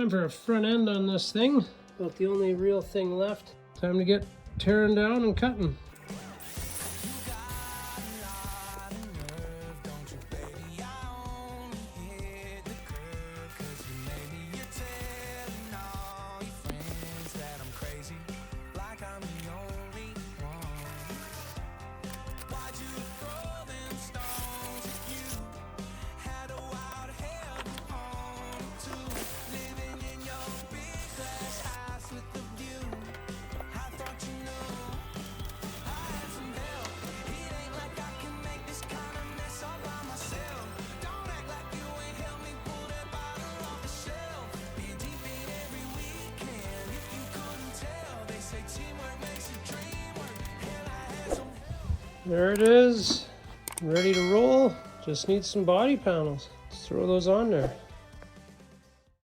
Time for a front end on this thing. About the only real thing left. Time to get tearing down and cutting. There it is, ready to roll. Just need some body panels. Let's throw those on there.